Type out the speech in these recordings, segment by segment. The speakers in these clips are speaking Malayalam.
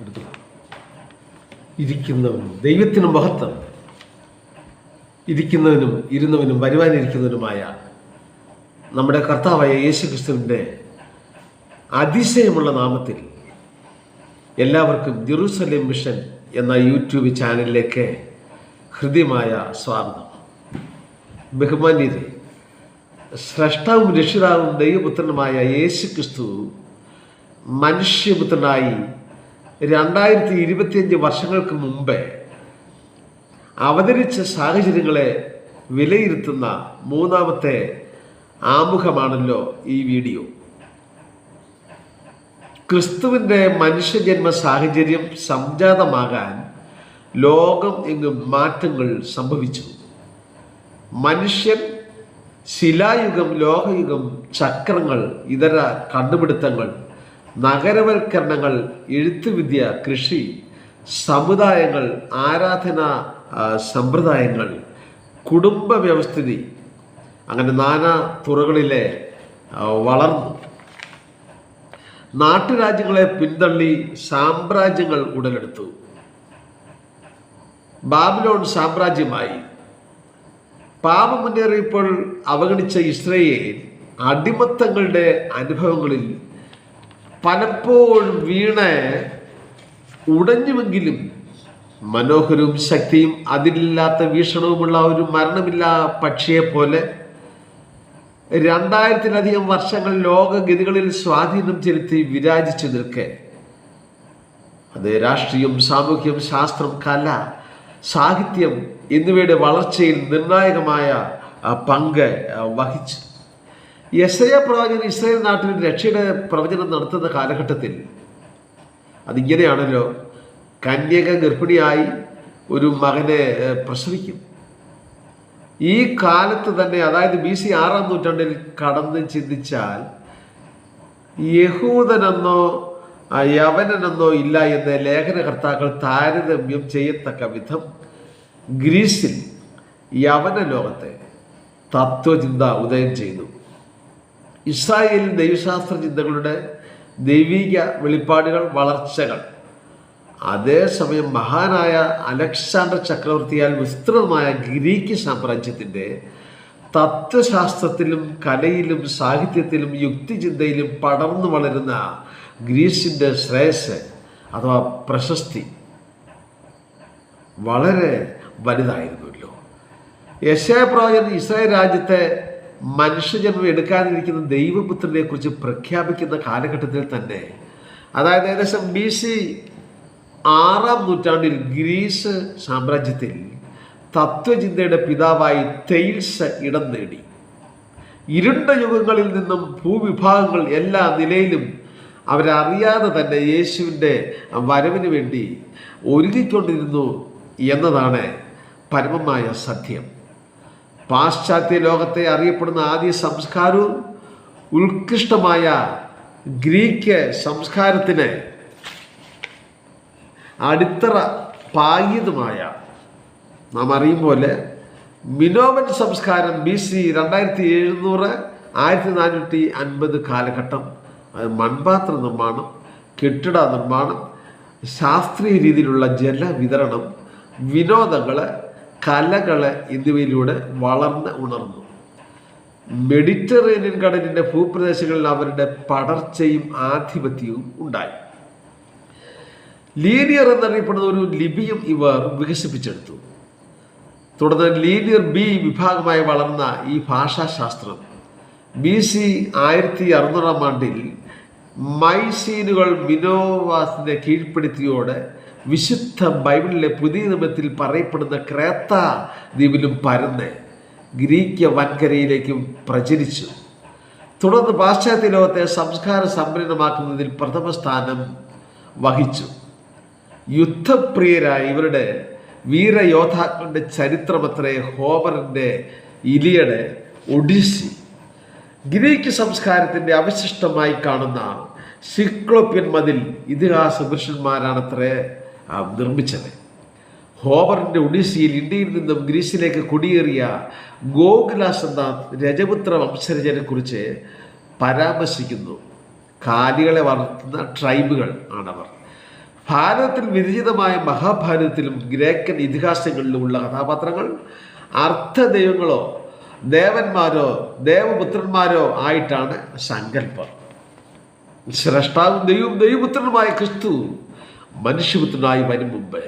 എടുത്തു. ഇരിക്കുന്നവനും ദൈവത്തിന് മഹത്വം, ഇരിക്കുന്നവനും ഇരുന്നവനും വരുവാനിരിക്കുന്നവനുമായ നമ്മുടെ കർത്താവായ യേശു ക്രിസ്തുവിൻ്റെ അതിശയമുള്ള നാമത്തിൽ എല്ലാവർക്കും ജെറൂസലേം മിഷൻ എന്ന യൂട്യൂബ് ചാനലിലേക്ക് ഹൃദ്യമായ സ്വാഗതം. ബഹുമാന്യരെ, സ്രഷ്ടാവും രക്ഷിതാവും ദൈവപുത്രനുമായ യേശു ക്രിസ്തു മനുഷ്യപുത്രനായി 2025 വർഷങ്ങൾക്ക് മുമ്പേ അവതരിച്ച സാഹചര്യങ്ങളെ വിലയിരുത്തുന്ന മൂന്നാമത്തെ ആമുഖമാണല്ലോ ഈ വീഡിയോ. ക്രിസ്തുവിൻ്റെ മനുഷ്യജന്മ സാഹചര്യം സംജാതമാകാൻ ലോകം എങ്ങും മാറ്റങ്ങൾ സംഭവിച്ചു. മനുഷ്യൻ ശിലായുഗം, ലോഹയുഗം, ചക്രങ്ങൾ, ഇതര കണ്ടുപിടുത്തങ്ങൾ, നഗരവൽക്കരണങ്ങൾ, എഴുത്തുവിദ്യ, കൃഷി, സമുദായങ്ങൾ, ആരാധന സമ്പ്രദായങ്ങൾ, കുടുംബ വ്യവസ്ഥിതി, അങ്ങനെ നാനാ തുറകളിലെ വളർന്നു. നാട്ടുരാജ്യങ്ങളെ പിന്തള്ളി സാമ്രാജ്യങ്ങൾ ഉടലെടുത്തു. ബാബിലോൺ സാമ്രാജ്യമായി. പാപം മുന്നേറിയപ്പോൾ അവഗണിച്ച ഇസ്രായേൽ അടിമത്തങ്ങളുടെ അനുഭവങ്ങളിൽ പലപ്പോഴും വീണ് ഉടഞ്ഞുവെങ്കിലും മനോഹരവും ശക്തിയും അതിലില്ലാത്ത വീക്ഷണവുമുള്ള ഒരു മരണമില്ലാ പക്ഷിയെ പോലെ 2000-ലധികം വർഷങ്ങൾ ലോകഗതികളിൽ സ്വാധീനം ചെലുത്തി വിരാജിച്ചു നിൽക്കെ അത് രാഷ്ട്രീയം, സാമൂഹ്യം, ശാസ്ത്രം, കല, സാഹിത്യം എന്നിവയുടെ വളർച്ചയിൽ നിർണായകമായ പങ്ക് വഹിച്ചു. യെശയ്യാ പ്രവാചകൻ ഇസ്രായേൽ നാട്ടിൽ രക്ഷയുടെ പ്രവചനം നടത്തുന്ന കാലഘട്ടത്തിൽ അതിങ്ങനെയാണല്ലോ: കന്യക ഗർഭിണിയായി ഒരു മകനെ പ്രസവിക്കും. ഈ കാലത്ത് തന്നെ, അതായത് BC 6-ാം നൂറ്റാണ്ടിൽ കടന്ന് ചിന്തിച്ചാൽ യഹൂദനെന്നോ യവനനെന്നോ ഇല്ല എന്ന് ലേഖനകർത്താക്കൾ താരതമ്യം ചെയ്യത്തക്ക വിധം ഗ്രീസിൽ യവന ലോകത്തെ തത്വചിന്ത ഉദയം ചെയ്തു. ഇസ്രായേലിൽ ദൈവശാസ്ത്ര ചിന്തകളുടെ ദൈവിക വെളിപ്പാടുകൾ, വളർച്ചകൾ. അതേസമയം മഹാനായ അലക്സാണ്ടർ ചക്രവർത്തിയാൽ വിസ്തൃതമായ ഗ്രീക്ക് സാമ്രാജ്യത്തിൻ്റെ തത്വശാസ്ത്രത്തിലും കലയിലും സാഹിത്യത്തിലും യുക്തിചിന്തയിലും പടർന്നു വളരുന്ന ഗ്രീസിൻ്റെ ശ്രേയസ് അഥവാ പ്രശസ്തി വളരെ വലുതായിരുന്നല്ലോ. യെശയ്യാ പ്രവാചകൻ ഇസ്രായേൽ രാജ്യത്തെ മനുഷ്യജന്മം എടുക്കാനിരിക്കുന്ന ദൈവപുത്രനെ കുറിച്ച് പ്രഖ്യാപിക്കുന്ന കാലഘട്ടത്തിൽ തന്നെ, അതായത് ഏകദേശം BC 6-ാം നൂറ്റാണ്ടിൽ ഗ്രീസ് സാമ്രാജ്യത്തിൽ തത്വചിന്തയുടെ പിതാവായി തെയിൽസ് ഇടം നേടി. ഇരുണ്ട യുഗങ്ങളിൽ നിന്നും ഭൂവിഭാഗങ്ങൾ എല്ലാ നിലയിലും അവരറിയാതെ തന്നെ യേശുവിൻ്റെ വരവിന് വേണ്ടി ഒരുങ്ങിക്കൊണ്ടിരുന്നു എന്നതാണ് പരമമായ സത്യം. പാശ്ചാത്യ ലോകത്തെ അറിയപ്പെടുന്ന ആദ്യ സംസ്കാരവും ഉത്കൃഷ്ടമായ ഗ്രീക്ക് സംസ്കാരത്തിന് അടിത്തറ പാകിയതുമായ നാം അറിയും പോലെ മിനോവൻ സംസ്കാരം BC 2700-1450 കാലഘട്ടം. അത് മൺപാത്ര നിർമ്മാണം, കെട്ടിട നിർമ്മാണം, ശാസ്ത്രീയ രീതിയിലുള്ള ജലവിതരണം, വിനോദങ്ങൾ, കലകൾ എന്നിവയിലൂടെ വളർന്ന് ഉണർന്നു. മെഡിറ്ററേനിയൻ കടലിൻ്റെ ഭൂപ്രദേശങ്ങളിൽ അവരുടെ പടർച്ചയും ആധിപത്യവും ഉണ്ടായി. ലീനിയർ എന്നറിയപ്പെടുന്ന ഒരു ലിപിയും ഇവർ വികസിപ്പിച്ചെടുത്തു. തുടർന്ന് ലീനിയർ B വിഭാഗമായി വളർന്ന ഈ ഭാഷാശാസ്ത്രം BC 1600-ാം ആണ്ടിൽ മൈസീനുകൾ മിനോവാസിനെ കീഴ്പ്പെടുത്തിയോടെ വിശുദ്ധ ബൈബിളിലെ പുതിയ നിയമത്തിൽ പറയപ്പെടുന്ന ക്രേത്ത ദ്വീപിലും പരന്ന് ഗ്രീക്ക് വൻകരയിലേക്കും പ്രചരിച്ചു. തുടർന്ന് പാശ്ചാത്യ ലോകത്തെ സംസ്കാര സമ്പന്നമാക്കുന്നതിൽ പ്രഥമ സ്ഥാനം വഹിച്ചു. യുദ്ധപ്രിയരായ ഇവരുടെ വീരയോദ്ധാക്കളുടെ ചരിത്രമത്രേ ഹോമറിൻ്റെ ഇലിയഡ്, ഒഡീസി. ഗ്രീക്ക് സംസ്കാരത്തിൻ്റെ അവശിഷ്ടമായി കാണുന്ന സിക്ലോപ്യൻ മതിൽ ഇതിഹാസ പുരുഷന്മാരാണത്രേ നിർമ്മിച്ചത്. ഹോമറിൻ്റെ ഒഡീസിയിൽ ഇന്ത്യയിൽ നിന്നും ഗ്രീസിലേക്ക് കുടിയേറിയ ഗോകുലാസ് എന്ന രജപുത്ര വംശജനെ കുറിച്ച് പരാമർശിക്കുന്നു. കാലികളെ വളർത്തുന്ന ട്രൈബുകൾ ആണവർ. ഭാരതത്തിൽ വിരചിതമായ മഹാഭാരതത്തിലും ഗ്രേക്കൻ ഇതിഹാസങ്ങളിലുമുള്ള കഥാപാത്രങ്ങൾ അർത്ഥദൈവങ്ങളോ ദേവന്മാരോ ദേവപുത്രന്മാരോ ആയിട്ടാണ് സങ്കല്പം. സ്രഷ്ടാവും ദൈവപുത്രനുമായ ക്രിസ്തു മനുഷ്യപുത്രനായി വരും മുമ്പ്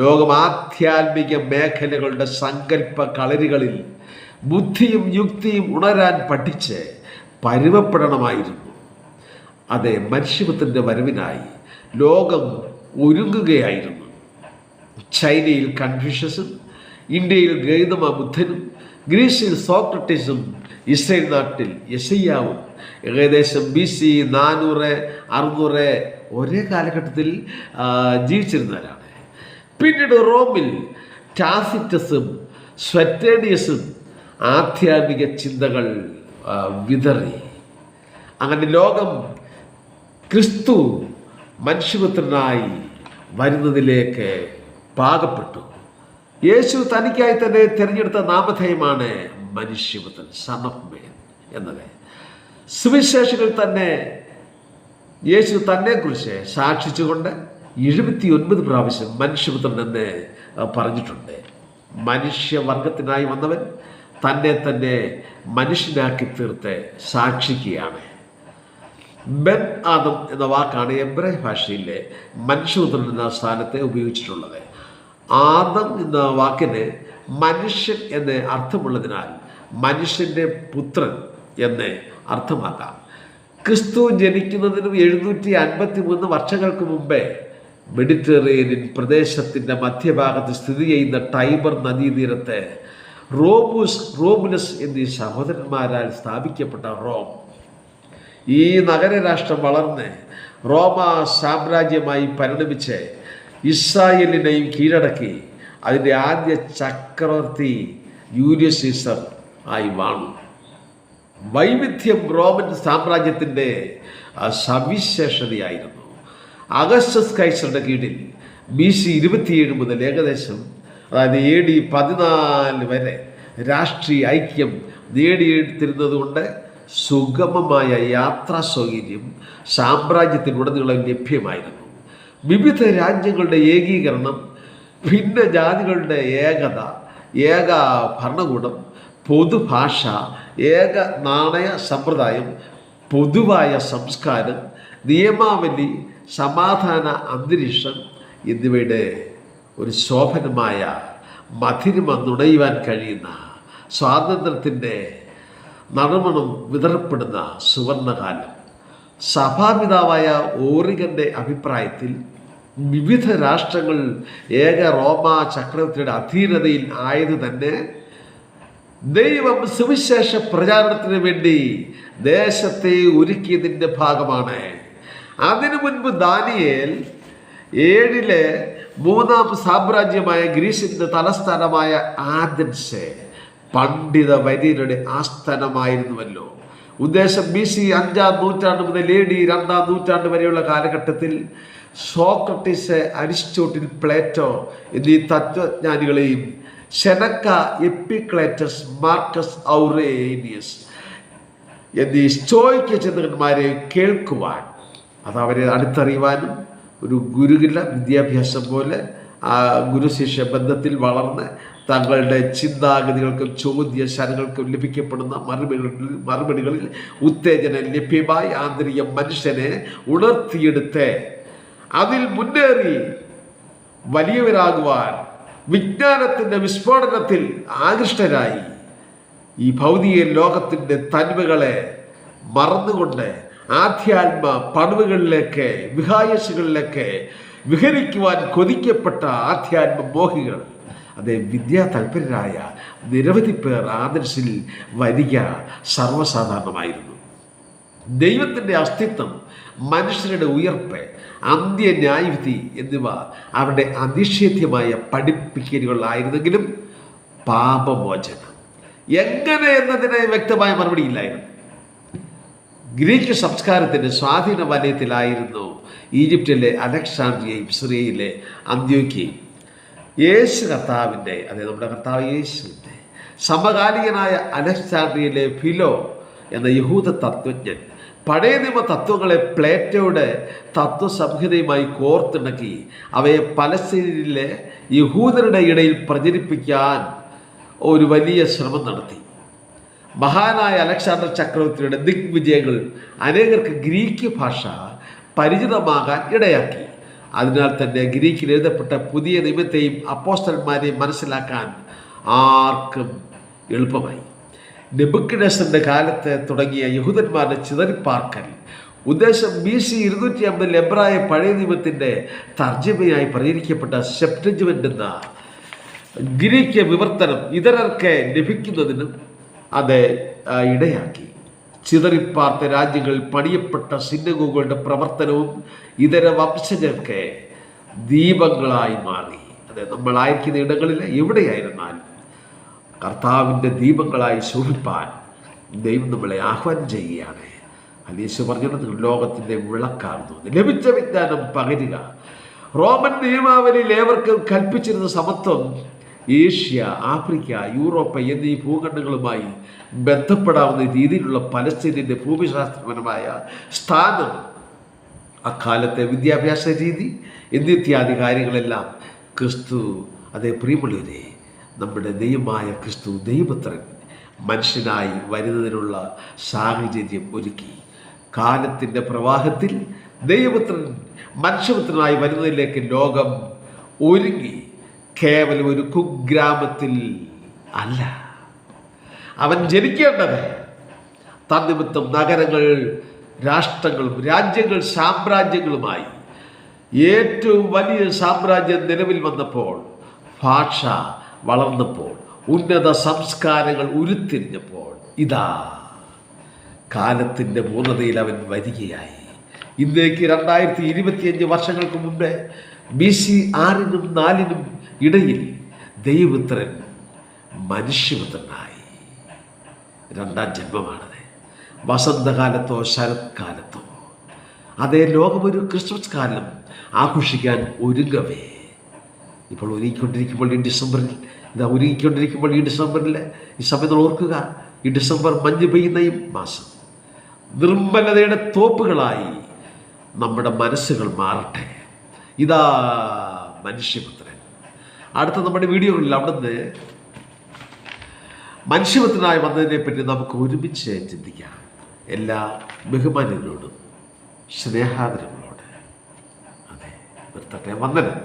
ലോകം ആധ്യാത്മിക മേഖലകളുടെ സങ്കല്പ കളരികളിൽ ബുദ്ധിയും യുക്തിയും ഉണരാൻ പഠിച്ച് പരുവപ്പെടണമായിരുന്നു. അതെ, മനുഷ്യപുത്രൻ്റെ വരവിനായി ലോകം ഒരുങ്ങുകയായിരുന്നു. ചൈനയിൽ കൺഫ്യൂഷ്യസും, ഇന്ത്യയിൽ ഗൗതമ ബുദ്ധനും, ഗ്രീസിൽ സോക്രട്ടീസും, ഇസ്രയേൽ നാട്ടിൽ യെശയ്യാവും ഏകദേശം BC 400-600 ഒരേ കാലഘട്ടത്തിൽ ജീവിച്ചിരുന്നവരാണ്. പിന്നീട് റോമിൽ ടാസിറ്റസും സ്വറ്റേണിയസും ആധ്യാത്മിക ചിന്തകൾ വിതറി. അങ്ങനെ ലോകം ക്രിസ്തു മനുഷ്യപുത്രനായി വരുന്നതിലേക്ക് പാകപ്പെട്ടു. യേശു തനിക്കായി തന്നെ തിരഞ്ഞെടുത്ത നാമധേയമാണ് മനുഷ്യപുത്രൻ, സൺ ഓഫ് മാൻ എന്നത്. സുവിശേഷകൾ തന്നെ യേശു തന്നെക്കുറിച്ച് സാക്ഷിച്ചുകൊണ്ട് 79 പ്രാവശ്യം മനുഷ്യപുത്രൻ എന്ന് പറഞ്ഞിട്ടുണ്ട്. മനുഷ്യവർഗത്തിനായി വന്നവൻ തന്നെ തന്നെ മനുഷ്യനാക്കി തീർത്ത് സാക്ഷിക്കുകയാണ്. ബെൻ ആദം എന്ന വാക്കാണ് എബ്രായ ഭാഷയിലെ മനുഷ്യപുത്രൻ എന്ന സ്ഥാനത്തെ ഉപയോഗിച്ചിട്ടുള്ളത്. ആദം എന്ന വാക്കിന് മനുഷ്യൻ എന്ന് അർത്ഥമുള്ളതിനാൽ മനുഷ്യൻ്റെ പുത്രൻ എന്ന് അർത്ഥമാക്കാം. ക്രിസ്തു ജനിക്കുന്നതിനും 753 വർഷങ്ങൾക്ക് മുമ്പേ മെഡിറ്ററേനിയൻ പ്രദേശത്തിൻ്റെ മധ്യഭാഗത്ത് സ്ഥിതി ചെയ്യുന്ന ടൈബർ നദീതീരത്ത് റോമുലസ് എന്നീ സഹോദരന്മാരാൽ സ്ഥാപിക്കപ്പെട്ട റോം, ഈ നഗരരാഷ്ട്രം വളർന്ന് റോമ സാമ്രാജ്യമായി പരിണമിച്ച് ഇസ്രായേലിനെയും കീഴടക്കി അതിൻ്റെ ആദ്യ ചക്രവർത്തി യൂലിയസ് സീസർ ആയി വാണു. വൈവിധ്യം റോമൻ സാമ്രാജ്യത്തിൻ്റെ സവിശേഷതയായിരുന്നു. അഗസ്റ്റസ് കൈസറുടെ കീഴിൽ BC 27 മുതൽ ഏകദേശം അതായത് AD 14 വരെ രാഷ്ട്രീയ ഐക്യം നേടിയെടുത്തിരുന്നതുകൊണ്ട് സുഗമമായ യാത്രാ സൗകര്യം സാമ്രാജ്യത്തിനുടനീളം ലഭ്യമായിരുന്നു. വിവിധ രാജ്യങ്ങളുടെ ഏകീകരണം, ഭിന്ന ജാതികളുടെ ഏകത, ഏക ഭരണകൂടം, പൊതുഭാഷ, ഏക നാണയ സമ്പ്രദായം, പൊതുവായ സംസ്കാരം, നിയമാവലി, സമാധാന അന്തരീക്ഷം എന്നിവയുടെ ഒരു ശോഭനമായ മധുരിമ നുണയുവാൻ കഴിയുന്ന സ്വാതന്ത്ര്യത്തിൻ്റെ നറുമണം വിതറപ്പെടുന്ന സുവർണകാലം. സഭാപിതാവായ ഓറിഗൻ്റെ അഭിപ്രായത്തിൽ വിവിധ രാഷ്ട്രങ്ങൾ ഏക റോമ ചക്രവർത്തിയുടെ അധീനതയിൽ ആയത് തന്നെ ദൈവം സുവിശേഷ പ്രചാരണത്തിന് വേണ്ടി ദേശത്തെ ഒരുക്കിയതിൻ്റെ ഭാഗമാണ്. അതിനു മുൻപ് ദാനിയേൽ 7 മൂന്നാം സാമ്രാജ്യമായ ഗ്രീസിൻ്റെ തലസ്ഥാനമായ ആഥൻസ് പണ്ഡിത വര്യരുടെ ആസ്ഥാനമായിരുന്നുവല്ലോ. ഉദ്ദേശം BC 5-ാം നൂറ്റാണ്ട് മുതൽ AD 2-ാം നൂറ്റാണ്ട് വരെയുള്ള കാലഘട്ടത്തിൽ സോക്രട്ടീസ്, അരിസ്റ്റോട്ടിൽ, പ്ലേറ്റോ എന്നീ തത്വജ്ഞാനികളെയും സെനക്ക, എപ്പിക്ലേറ്റസ്, മാർക്കസ് ഔറേനിയസ് എന്നീ സ്റ്റോയിക്ക് ചിന്തകന്മാരെ കേൾക്കുവാൻ, അത് അവരെ അടുത്തറിയുവാനും ഒരു ഗുരുകുല വിദ്യാഭ്യാസം പോലെ ആ ഗുരുശിഷ്യ ബന്ധത്തിൽ വളർന്ന് തങ്ങളുടെ ചിന്താഗതികൾക്കും ചോദ്യശരങ്ങൾക്കും ലഭിക്കപ്പെടുന്ന മറുപടികളിൽ ഉത്തേജനം ലഭ്യമായി ആന്തരിക മനുഷ്യനെ ഉണർത്തിയെടുത്ത് അതിൽ മുന്നേറി വലിയവരാകുവാൻ വിജ്ഞാനത്തിൻ്റെ വിസ്ഫോടനത്തിൽ ആകൃഷ്ടരായി ഈ ഭൗതിക ലോകത്തിൻ്റെ തനിമകളെ മറന്നുകൊണ്ട് ആധ്യാത്മ പണവുകളിലേക്ക്, വിഹായസുകളിലേക്ക് വിഹരിക്കുവാൻ കൊതിക്കപ്പെട്ട ആധ്യാത്മ മോഹികൾ, അതേ വിദ്യാ തൽപരരായ നിരവധി പേർ ആദർശിൽ വരിക സർവ്വസാധാരണമായിരുന്നു. ദൈവത്തിൻ്റെ അസ്തിത്വം, മനുഷ്യരുടെ ഉയർപ്പ്, അന്ത്യന്യായവിധി എന്നിവ അവരുടെ അതിശയമായ പഠിപ്പിക്കലുകളായിരുന്നെങ്കിലും പാപമോചനം എങ്ങനെ എന്നതിന് വ്യക്തമായ മറുപടിയില്ലായിരുന്നു. ഗ്രീക്ക് സംസ്കാരത്തിൻ്റെ സ്വാധീന വലയത്തിലായിരുന്നു ഈജിപ്തിലെ അലക്സാണ്ട്രിയയും സിറിയയിലെ അന്ത്യോക്യയും. യേശു കർത്താവിൻ്റെ, അതായത് നമ്മുടെ കർത്താവ് യേശുവിൻ്റെ സമകാലികനായ അലക്സാണ്ട്രിയയിലെ ഫിലോ എന്ന യഹൂദ തത്വജ്ഞൻ പഴയ നിയമ തത്വങ്ങളെ പ്ലേറ്റോയുടെ തത്വസംഹിതയുമായി കോർത്തിണക്കി അവയെ പലസ്തീനിലെ യഹൂദരുടെ ഇടയിൽ പ്രചരിപ്പിക്കാൻ ഒരു വലിയ ശ്രമം നടത്തി. മഹാനായ അലക്സാണ്ടർ ചക്രവർത്തിയുടെ ദിഗ്വിജയങ്ങൾ അനേകർക്ക് ഗ്രീക്ക് ഭാഷ പരിചിതമാകാൻ ഇടയാക്കി. അതിനാൽ തന്നെ ഗ്രീക്കിൽ എഴുതപ്പെട്ട പുതിയ നിയമത്തെയും അപ്പോസ്തലന്മാരെയും മനസ്സിലാക്കാൻ ആർക്കും എളുപ്പമായി. നെബൂഖദ്നേസറിന്റെ കാലത്ത് തുടങ്ങിയ യഹൂദന്മാരുടെ ചിതറിപ്പാർക്കൽ ഉദ്ദേശം BC 250 എബ്രായ പഴയ നിയമത്തിൻ്റെ തർജ്ജമയായി പ്രചരിക്കപ്പെട്ട സെപ്റ്റജിമെന്റ് എന്ന ഗ്രീക്ക് വിവർത്തനം ഇതരർക്ക് ലഭിക്കുന്നതിനും അത് ഇടയാക്കി. ചിതറിപ്പാർത്ത രാജ്യങ്ങളിൽ പണിയപ്പെട്ട സിനഗോഗുകളുടെ പ്രവർത്തനവും ഇതര വംശജർക്ക് ദീപങ്ങളായി മാറി. അതെ, നമ്മളായിരിക്കുന്ന ഇടങ്ങളിൽ എവിടെയായിരുന്നാലും കർത്താവിൻ്റെ ദീപങ്ങളായി ശോഭിപ്പാൻ ദൈവം നമ്മളെ ആഹ്വാനം ചെയ്യുകയാണ്. യേശു പറഞ്ഞത് ലോകത്തിൻ്റെ വിളക്കാകുന്നു. ലഭിച്ച വിജ്ഞാനം പകരുക. റോമൻ നിയമാവലിയിൽ ഏവർക്കും കൽപ്പിച്ചിരുന്ന സമത്വം ഏഷ്യ, ആഫ്രിക്ക, യൂറോപ്പ് എന്നീ ഭൂഖണ്ഡങ്ങളുമായി ബന്ധപ്പെടാവുന്ന രീതിയിലുള്ള പലസ്തീനിൻ്റെ ഭൂമിശാസ്ത്രപരമായ സ്ഥാനം, അക്കാലത്തെ വിദ്യാഭ്യാസ രീതി എന്നിത്യാദി കാര്യങ്ങളെല്ലാം ക്രിസ്തു, അതേ പ്രിയമുള്ളവരെ, നമ്മുടെ ദൈവമായ ക്രിസ്തു ദൈവപുത്രൻ മനുഷ്യനായി വരുന്നതിനുള്ള സാഹചര്യം ഒരുക്കി. കാലത്തിൻ്റെ പ്രവാഹത്തിൽ ദൈവപുത്രൻ മനുഷ്യപുത്രനായി വരുന്നതിലേക്ക് ലോകം ഒരുങ്ങി. കേവലം ഒരു കുഗ്രാമത്തിൽ അല്ല അവൻ ജനിക്കേണ്ടത്. തന്നിമിത്തം നഗരങ്ങൾ, രാഷ്ട്രങ്ങളും രാജ്യങ്ങൾ, സാമ്രാജ്യങ്ങളുമായി ഏറ്റവും വലിയ സാമ്രാജ്യം നിലവിൽ വന്നപ്പോൾ, ഭാഷ വളർന്നപ്പോൾ, ഉന്നത സംസ്കാരങ്ങൾ ഉരുത്തിരിഞ്ഞപ്പോൾ, ഇതാ കാലത്തിൻ്റെ പൂർണ്ണതയിൽ അവൻ വരികയായി. ഇന്നേക്ക് 2025 വർഷങ്ങൾക്ക് മുമ്പേ BC 6-നും 4-നും ഇടയിൽ ദൈവപുത്രൻ മനുഷ്യപുത്രനായി. രണ്ടാം ജന്മമാണത്. വസന്തകാലത്തോ ശരത്കാലത്തോ അതേ ലോകമൊരു ക്രിസ്മസ് കാലം ആഘോഷിക്കാൻ ഒരുങ്ങവേ ഇപ്പോൾ ഒരുങ്ങിക്കൊണ്ടിരിക്കുമ്പോൾ ഈ ഡിസംബറിൽ ഈ സമയത്ത് ഓർക്കുക, ഈ ഡിസംബർ മഞ്ഞ് പെയ്യുന്ന ഈ മാസം നിർമ്മലതയുടെ തോപ്പുകളായി നമ്മുടെ മനസ്സുകൾ മാറട്ടെ. ഇതാ മനുഷ്യപുത്രൻ. അടുത്ത നമ്മുടെ വീഡിയോകളിൽ അവിടുന്ന് മനുഷ്യപുത്രനായി വന്നതിനെ പറ്റി നമുക്ക് ഒരുമിച്ച് ചിന്തിക്കാം. എല്ലാ ബഹുമാന്യങ്ങളോടും സ്നേഹാദരങ്ങളോട് അതെ നിർത്തട്ടെ. വന്ദനം.